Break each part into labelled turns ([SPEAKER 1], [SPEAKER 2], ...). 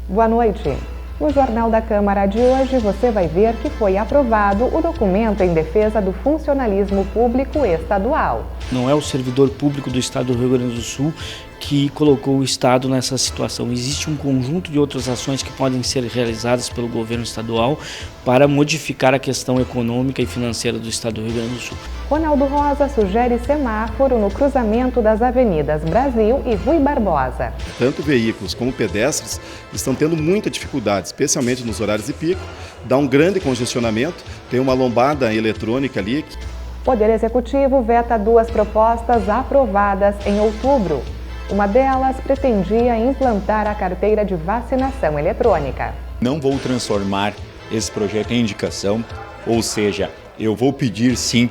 [SPEAKER 1] Boa noite. No Jornal da Câmara de hoje, você vai ver que foi aprovado o documento em defesa do funcionalismo público estadual.
[SPEAKER 2] Não é o servidor público do Estado do Rio Grande do Sul que colocou o Estado nessa situação. Existe um conjunto de outras ações que podem ser realizadas pelo governo estadual para modificar a questão econômica e financeira do Estado do Rio Grande do Sul.
[SPEAKER 1] Ronaldo Rosa sugere semáforo no cruzamento das avenidas Brasil e Rui Barbosa.
[SPEAKER 3] Tanto veículos como pedestres estão tendo muita dificuldade, especialmente nos horários de pico. Dá um grande congestionamento, tem uma lombada eletrônica ali.
[SPEAKER 1] Poder Executivo veta 2 propostas aprovadas em outubro. Uma delas pretendia implantar a carteira de vacinação eletrônica.
[SPEAKER 4] Não vou transformar esse projeto em indicação, ou seja, eu vou pedir sim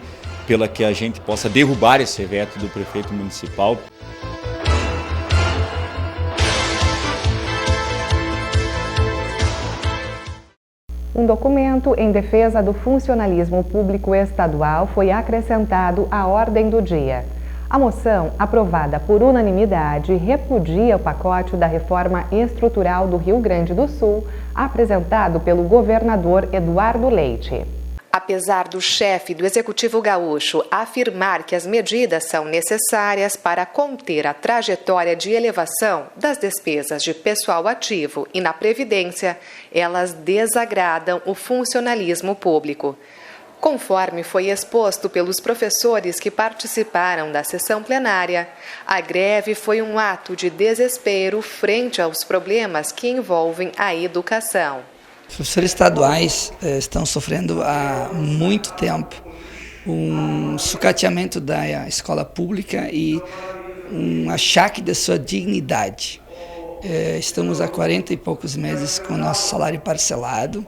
[SPEAKER 4] pela que a gente possa derrubar esse veto do prefeito municipal.
[SPEAKER 1] Um documento em defesa do funcionalismo público estadual foi acrescentado à ordem do dia. A moção, aprovada por unanimidade, repudia o pacote da reforma estrutural do Rio Grande do Sul, apresentado pelo governador Eduardo Leite. Apesar do chefe do Executivo Gaúcho afirmar que as medidas são necessárias para conter a trajetória de elevação das despesas de pessoal ativo e na Previdência, elas desagradam o funcionalismo público. Conforme foi exposto pelos professores que participaram da sessão plenária, a greve foi um ato de desespero frente aos problemas que envolvem a educação.
[SPEAKER 5] Os professores estaduais estão sofrendo há muito tempo um sucateamento da escola pública e um achaque da sua dignidade. Estamos há 40 e poucos meses com o nosso salário parcelado,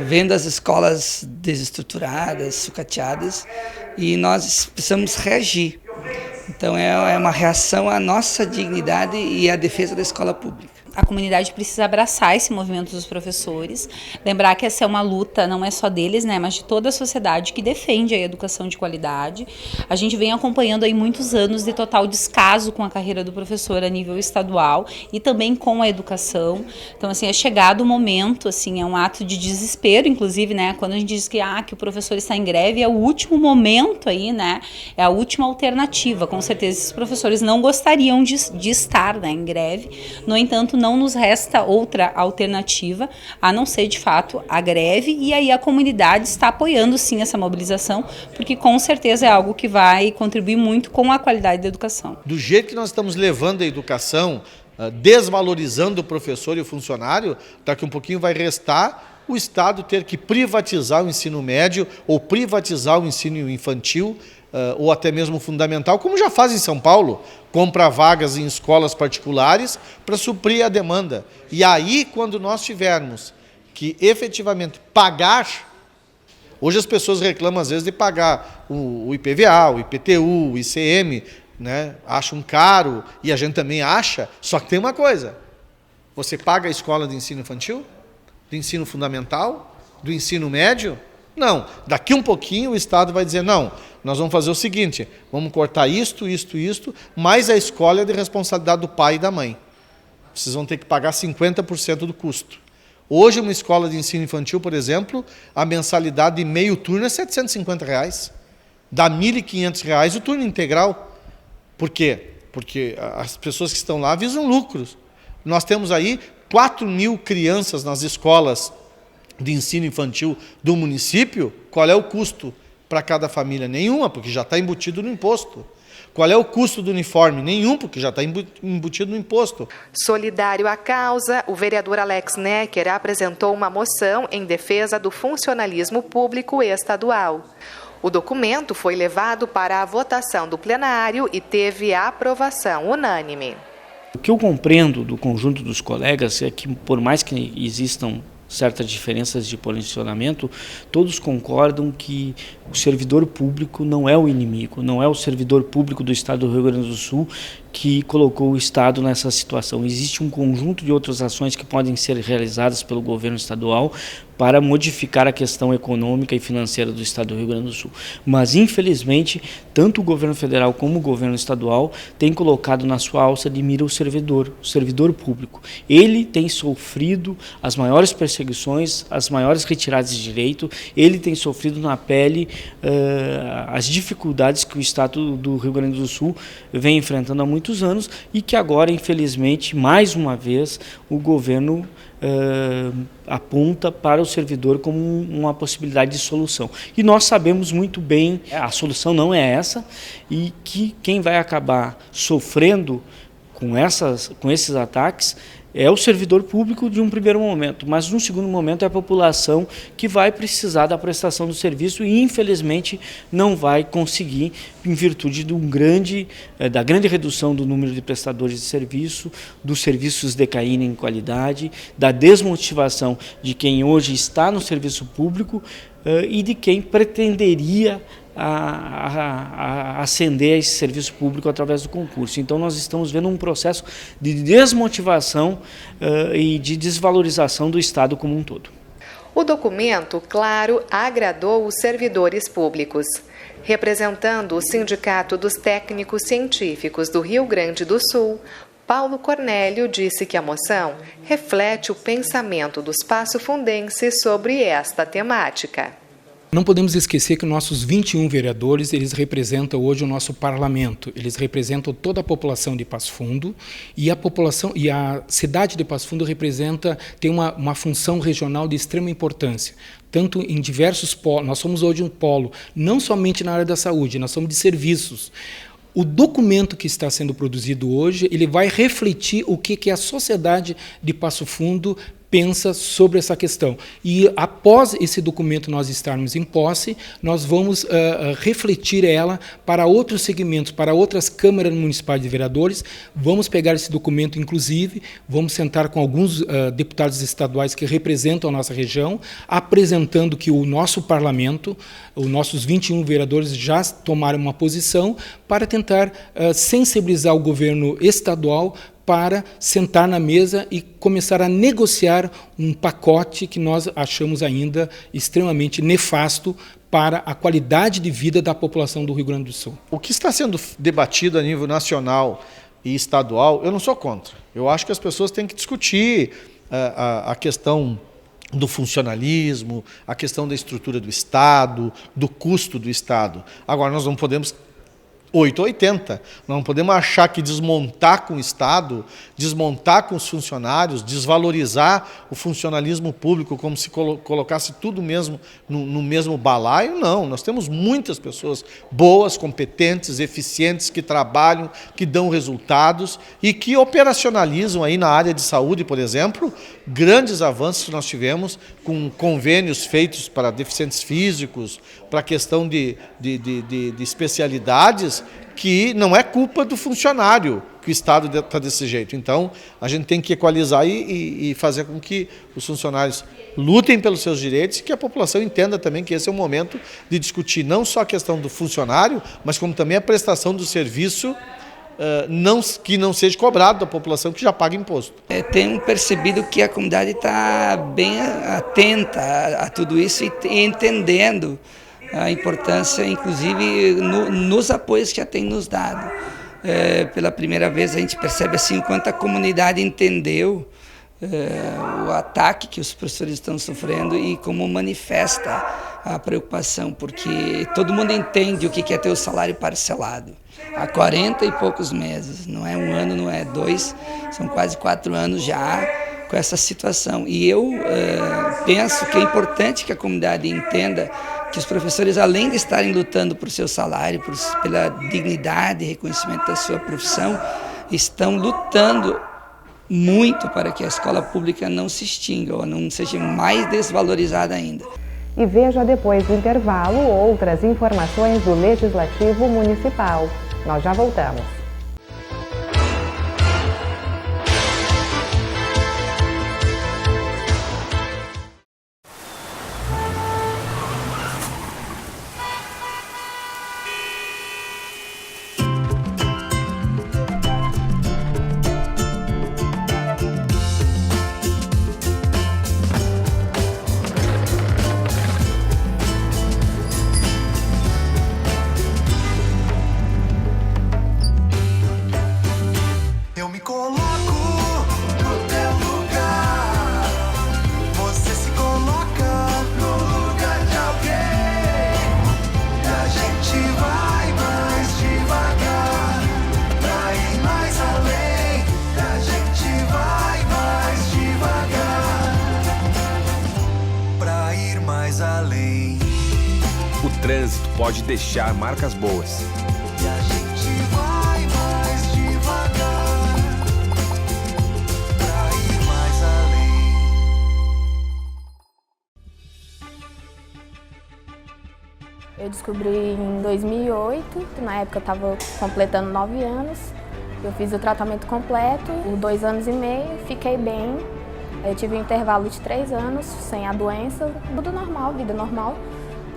[SPEAKER 5] vendo as escolas desestruturadas, sucateadas, e nós precisamos reagir. Então é uma reação à nossa dignidade e à defesa da escola pública.
[SPEAKER 6] A comunidade precisa abraçar esse movimento dos professores, lembrar que essa é uma luta não é só deles, né, mas de toda a sociedade que defende a educação de qualidade. A gente vem acompanhando aí muitos anos de total descaso com a carreira do professor a nível estadual e também com a educação. Então, assim, é chegado o momento, assim, é um ato de desespero, inclusive, né, quando a gente diz que o professor está em greve, é o último momento aí, né, é a última alternativa. Com certeza, esses professores não gostariam de estar, né, em greve. No entanto, não nos resta outra alternativa, a não ser, de fato, a greve, e aí a comunidade está apoiando, sim, essa mobilização, porque com certeza é algo que vai contribuir muito com a qualidade da educação.
[SPEAKER 7] Do jeito que nós estamos levando a educação, desvalorizando o professor e o funcionário, daqui um pouquinho vai restar o Estado ter que privatizar o ensino médio ou privatizar o ensino infantil, ou até mesmo fundamental, como já faz em São Paulo, compra vagas em escolas particulares para suprir a demanda. E aí, quando nós tivermos que efetivamente pagar, hoje as pessoas reclamam às vezes de pagar o IPVA, o IPTU, o ICM, né? Acham caro, e a gente também acha, só que tem uma coisa: você paga a escola de ensino infantil, do ensino fundamental, do ensino médio? Não, daqui um pouquinho o Estado vai dizer, não, nós vamos fazer o seguinte, vamos cortar isto, mas a escola é de responsabilidade do pai e da mãe. Vocês vão ter que pagar 50% do custo. Hoje, uma escola de ensino infantil, por exemplo, a mensalidade de meio turno é R$ 750. Dá R$ 1.500 o turno integral. Por quê? Porque as pessoas que estão lá visam lucros. Nós temos aí 4.000 crianças nas escolas de ensino infantil do município. Qual é o custo para cada família? Nenhuma, porque já está embutido no imposto. Qual é o custo do uniforme? Nenhum, porque já está embutido no imposto.
[SPEAKER 1] Solidário à causa, o vereador Alex Necker apresentou uma moção em defesa do funcionalismo público estadual. O documento foi levado para a votação do plenário e teve a aprovação unânime.
[SPEAKER 2] O que eu compreendo do conjunto dos colegas é que, por mais que existam certas diferenças de posicionamento, todos concordam que o servidor público não é o inimigo, não é o servidor público do Estado do Rio Grande do Sul que colocou o Estado nessa situação. Existe um conjunto de outras ações que podem ser realizadas pelo governo estadual para modificar a questão econômica e financeira do Estado do Rio Grande do Sul. Mas, infelizmente, tanto o governo federal como o governo estadual têm colocado na sua alça de mira o servidor público. Ele tem sofrido as maiores perseguições, as maiores retiradas de direito, ele tem sofrido na pele as dificuldades que o Estado do Rio Grande do Sul vem enfrentando há muitos anos e que agora, infelizmente, mais uma vez, o governo aponta para o servidor como uma possibilidade de solução. E nós sabemos muito bem, a solução não é essa, e que quem vai acabar sofrendo com esses ataques é o servidor público de um primeiro momento, mas num segundo momento é a população que vai precisar da prestação do serviço e, infelizmente, não vai conseguir em virtude da grande redução do número de prestadores de serviço, dos serviços decaírem em qualidade, da desmotivação de quem hoje está no serviço público e de quem pretenderia a ascender a esse serviço público através do concurso. Então nós estamos vendo um processo de desmotivação e de desvalorização do Estado como um todo.
[SPEAKER 1] O documento, claro, agradou os servidores públicos. Representando o Sindicato dos Técnicos Científicos do Rio Grande do Sul, Paulo Cornélio disse que a moção reflete o pensamento dos passofundenses sobre esta temática.
[SPEAKER 8] Não podemos esquecer que nossos 21 vereadores, eles representam hoje o nosso parlamento, eles representam toda a população de Passo Fundo e a cidade de Passo Fundo tem uma função regional de extrema importância, tanto em diversos polos. Nós somos hoje um polo, não somente na área da saúde, nós somos de serviços. O documento que está sendo produzido hoje, ele vai refletir o que a sociedade de Passo Fundo pensa sobre essa questão. E após esse documento nós estarmos em posse, nós vamos refletir ela para outros segmentos, para outras câmaras municipais de vereadores. Vamos pegar esse documento, inclusive, vamos sentar com alguns deputados estaduais que representam a nossa região, apresentando que o nosso parlamento, os nossos 21 vereadores já tomaram uma posição para tentar sensibilizar o governo estadual para sentar na mesa e começar a negociar um pacote que nós achamos ainda extremamente nefasto para a qualidade de vida da população do Rio Grande do Sul.
[SPEAKER 7] O que está sendo debatido a nível nacional e estadual, eu não sou contra. Eu acho que as pessoas têm que discutir a questão do funcionalismo, a questão da estrutura do Estado, do custo do Estado. Agora, nós não podemos 880. Não podemos achar que desmontar com o Estado, desmontar com os funcionários, desvalorizar o funcionalismo público como se colocasse tudo mesmo no mesmo balaio. Não, nós temos muitas pessoas boas, competentes, eficientes, que trabalham, que dão resultados e que operacionalizam aí na área de saúde, por exemplo, grandes avanços que nós tivemos com convênios feitos para deficientes físicos, para a questão de especialidades, que não é culpa do funcionário que o Estado está desse jeito. Então, a gente tem que equalizar e fazer com que os funcionários lutem pelos seus direitos e que a população entenda também que esse é o momento de discutir não só a questão do funcionário, mas como também a prestação do serviço que não seja cobrado da população que já paga imposto.
[SPEAKER 5] Tenho percebido que a comunidade está bem atenta a tudo isso e entendendo a importância, inclusive, nos apoios que já tem nos dado. Pela primeira vez a gente percebe assim o quanto a comunidade entendeu o ataque que os professores estão sofrendo e como manifesta a preocupação, porque todo mundo entende o que é ter o salário parcelado. Há 40 e poucos meses, não é um ano, não é dois, são quase 4 anos já com essa situação. E eu penso que é importante que a comunidade entenda que os professores, além de estarem lutando por seu salário, pela dignidade e reconhecimento da sua profissão, estão lutando muito para que a escola pública não se extinga ou não seja mais desvalorizada ainda.
[SPEAKER 1] E veja depois do intervalo outras informações do Legislativo Municipal. Nós já voltamos.
[SPEAKER 9] trânsito pode deixar marcas boas.
[SPEAKER 10] E a gente vai mais devagar pra ir mais além.
[SPEAKER 11] Eu descobri em 2008, na época eu estava completando 9 anos. Eu fiz o tratamento completo, por 2 anos e meio, fiquei bem. Eu tive um intervalo de 3 anos sem a doença, tudo normal, vida normal.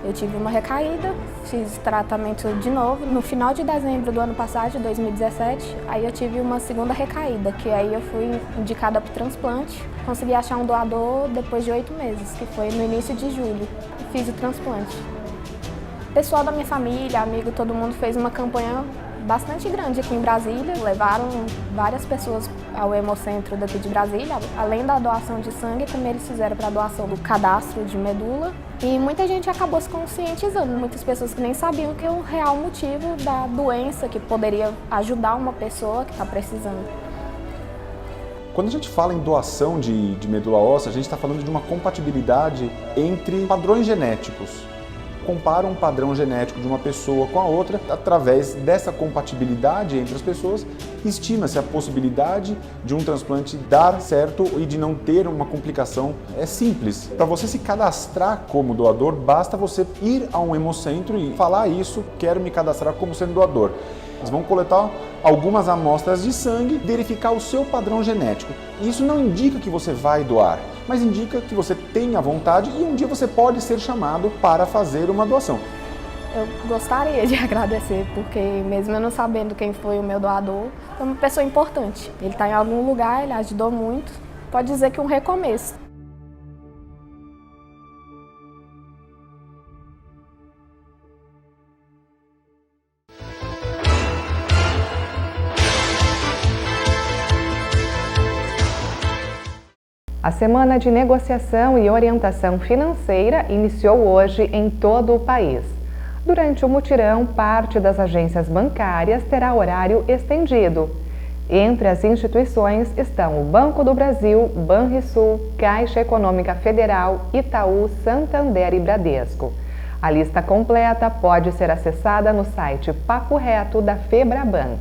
[SPEAKER 11] Eu tive uma recaída, fiz tratamento de novo. No final de dezembro do ano passado, de 2017, aí eu tive uma segunda recaída, que aí eu fui indicada para o transplante. Consegui achar um doador depois de 8 meses, que foi no início de julho. Fiz o transplante. O pessoal da minha família, amigo, todo mundo fez uma campanha bastante grande aqui em Brasília. Levaram várias pessoas ao Hemocentro daqui de Brasília. Além da doação de sangue, também eles fizeram para a doação do cadastro de medula. E muita gente acabou se conscientizando, muitas pessoas que nem sabiam que é o real motivo da doença, que poderia ajudar uma pessoa que está precisando.
[SPEAKER 12] Quando a gente fala em doação de medula óssea, a gente está falando de uma compatibilidade entre padrões genéticos. Compara um padrão genético de uma pessoa com a outra, através dessa compatibilidade entre as pessoas, estima-se a possibilidade de um transplante dar certo e de não ter uma complicação. É simples. Para você se cadastrar como doador, basta você ir a um hemocentro e falar isso, quero me cadastrar como sendo doador. Eles vão coletar algumas amostras de sangue, verificar o seu padrão genético. Isso não indica que você vai doar, mas indica que você tem a vontade e um dia você pode ser chamado para fazer uma doação.
[SPEAKER 11] Eu gostaria de agradecer, porque mesmo eu não sabendo quem foi o meu doador, é uma pessoa importante. Ele está em algum lugar, ele ajudou muito. Pode dizer que é um recomeço.
[SPEAKER 1] A Semana de Negociação e Orientação Financeira iniciou hoje em todo o país. Durante o mutirão, parte das agências bancárias terá horário estendido. Entre as instituições estão o Banco do Brasil, Banrisul, Caixa Econômica Federal, Itaú, Santander e Bradesco. A lista completa pode ser acessada no site Papo Reto da Febraban.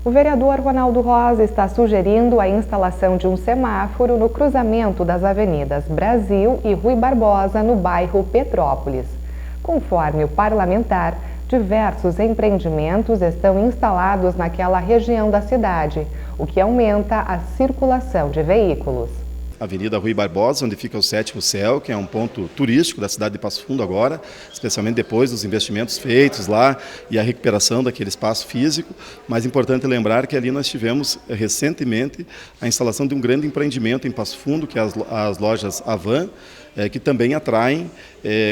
[SPEAKER 1] O vereador Ronaldo Rosa está sugerindo a instalação de um semáforo no cruzamento das avenidas Brasil e Rui Barbosa, no bairro Petrópolis. Conforme o parlamentar, diversos empreendimentos estão instalados naquela região da cidade, o que aumenta a circulação de veículos.
[SPEAKER 3] Avenida Rui Barbosa, onde fica o Sétimo Céu, que é um ponto turístico da cidade de Passo Fundo agora, especialmente depois dos investimentos feitos lá e a recuperação daquele espaço físico. Mas é importante lembrar que ali nós tivemos recentemente a instalação de um grande empreendimento em Passo Fundo, que é as lojas Avan, que também atraem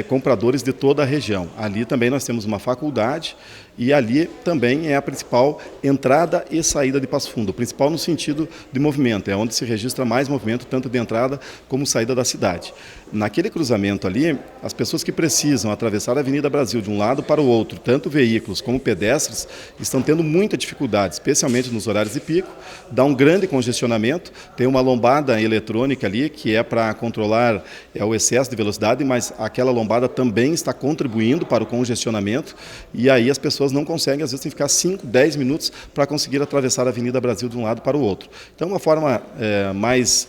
[SPEAKER 3] compradores de toda a região. Ali também nós temos uma faculdade e ali também é a principal entrada e saída de Passo Fundo. O principal no sentido de movimento, é onde se registra mais movimento, tanto de entrada como saída da cidade. Naquele cruzamento ali, as pessoas que precisam atravessar a Avenida Brasil de um lado para o outro, tanto veículos como pedestres, estão tendo muita dificuldade, especialmente nos horários de pico. Dá um grande congestionamento, tem uma lombada eletrônica ali, que é para controlar o excesso de velocidade, mas aquela lombada também está contribuindo para o congestionamento, e aí as pessoas não conseguem, às vezes tem que ficar 5, 10 minutos para conseguir atravessar a Avenida Brasil de um lado para o outro. Então, uma forma mais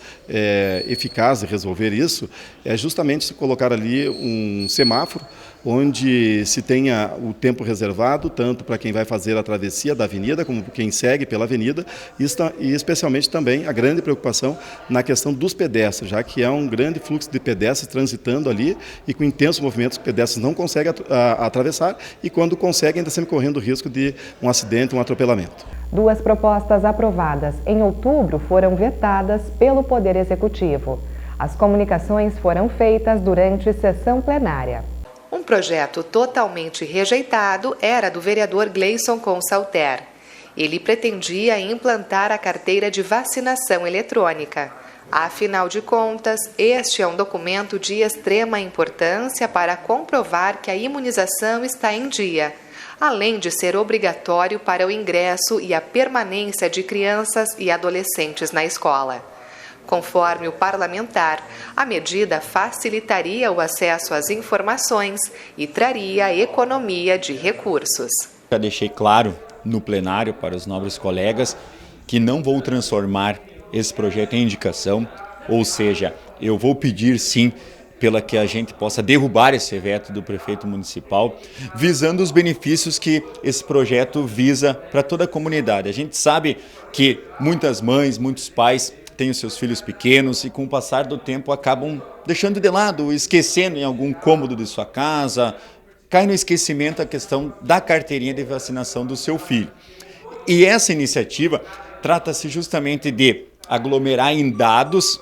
[SPEAKER 3] eficaz de resolver isso é justamente se colocar ali um semáforo, onde se tenha o tempo reservado, tanto para quem vai fazer a travessia da avenida, como quem segue pela avenida, e especialmente também a grande preocupação na questão dos pedestres, já que há um grande fluxo de pedestres transitando ali e com intenso movimento os pedestres não conseguem atravessar e quando conseguem ainda sempre correndo o risco de um acidente, um atropelamento.
[SPEAKER 1] 2 propostas aprovadas em outubro foram vetadas pelo Poder Executivo. As comunicações foram feitas durante sessão plenária.
[SPEAKER 13] Um projeto totalmente rejeitado era do vereador Gleison Consalter. Ele pretendia implantar a carteira de vacinação eletrônica. Afinal de contas, este é um documento de extrema importância para comprovar que a imunização está em dia, além de ser obrigatório para o ingresso e a permanência de crianças e adolescentes na escola. Conforme o parlamentar, a medida facilitaria o acesso às informações e traria economia de recursos.
[SPEAKER 4] Já deixei claro no plenário para os nobres colegas que não vou transformar esse projeto em indicação, ou seja, eu vou pedir sim pela que a gente possa derrubar esse veto do prefeito municipal, visando os benefícios que esse projeto visa para toda a comunidade. A gente sabe que muitas mães, muitos pais têm os seus filhos pequenos e com o passar do tempo acabam deixando de lado, esquecendo em algum cômodo de sua casa, cai no esquecimento a questão da carteirinha de vacinação do seu filho. E essa iniciativa trata-se justamente de aglomerar em dados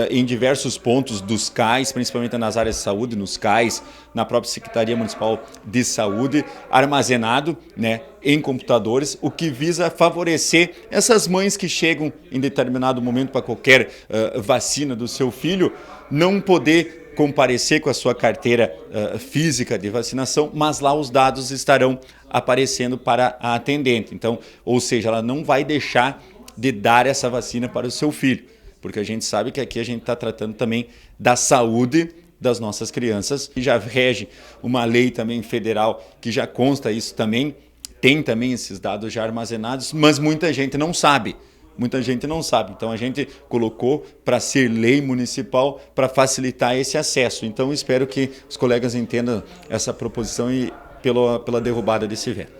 [SPEAKER 4] em diversos pontos dos CAIs, principalmente nas áreas de saúde, nos CAIs, na própria Secretaria Municipal de Saúde, armazenado, né, em computadores, o que visa favorecer essas mães que chegam em determinado momento para qualquer vacina do seu filho, não poder comparecer com a sua carteira física de vacinação, mas lá os dados estarão aparecendo para a atendente. Então, ou seja, ela não vai deixar de dar essa vacina para o seu filho, porque a gente sabe que aqui a gente está tratando também da saúde das nossas crianças, e já rege uma lei também federal que já consta isso também, tem também esses dados já armazenados, mas muita gente não sabe. Muita gente não sabe, então a gente colocou para ser lei municipal para facilitar esse acesso. Então espero que os colegas entendam essa proposição e pela derrubada desse veto.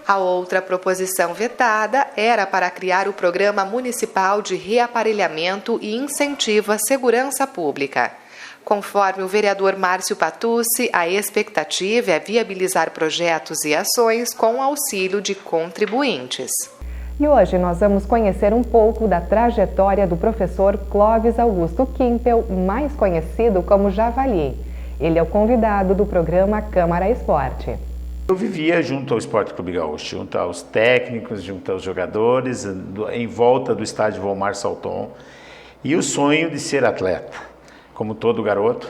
[SPEAKER 13] A outra proposição vetada era para criar o Programa Municipal de Reaparelhamento e Incentivo à Segurança Pública. Conforme o vereador Márcio Patucci, a expectativa é viabilizar projetos e ações com auxílio de contribuintes.
[SPEAKER 1] E hoje nós vamos conhecer um pouco da trajetória do professor Clóvis Augusto Kimpel, mais conhecido como Javali. Ele é o convidado do programa Câmara Esporte.
[SPEAKER 14] Eu vivia junto ao Esporte Clube Gaúcho, junto aos técnicos, junto aos jogadores, em volta do estádio Volmar Salton, e o sonho de ser atleta, como todo garoto.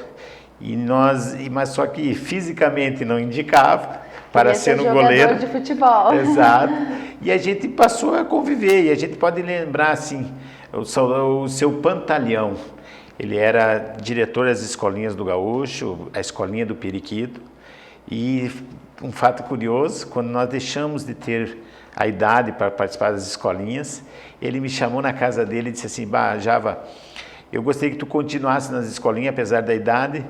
[SPEAKER 14] Mas só que fisicamente não indicava para ser um goleiro
[SPEAKER 15] de futebol.
[SPEAKER 14] Exato. E a gente passou a conviver, e a gente pode lembrar assim, o seu Pantaleão. Ele era diretor das escolinhas do Gaúcho, a escolinha do Periquito. E um fato curioso, quando nós deixamos de ter a idade para participar das escolinhas, ele me chamou na casa dele e disse assim: "Bah, Java, eu gostaria que tu continuasse nas escolinhas, apesar da idade,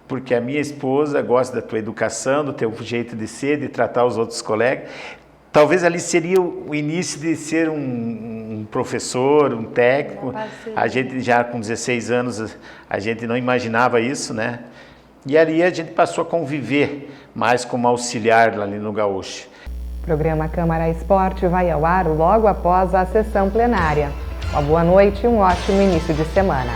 [SPEAKER 14] porque a minha esposa gosta da tua educação, do teu jeito de ser, de tratar os outros colegas." Talvez ali seria o início de ser um professor, um técnico. A gente já com 16 anos, a gente não imaginava isso, né? E ali a gente passou a conviver mais como auxiliar ali no Gaúcho.
[SPEAKER 1] O programa Câmara Esporte vai ao ar logo após a sessão plenária. Uma boa noite e um ótimo início de semana.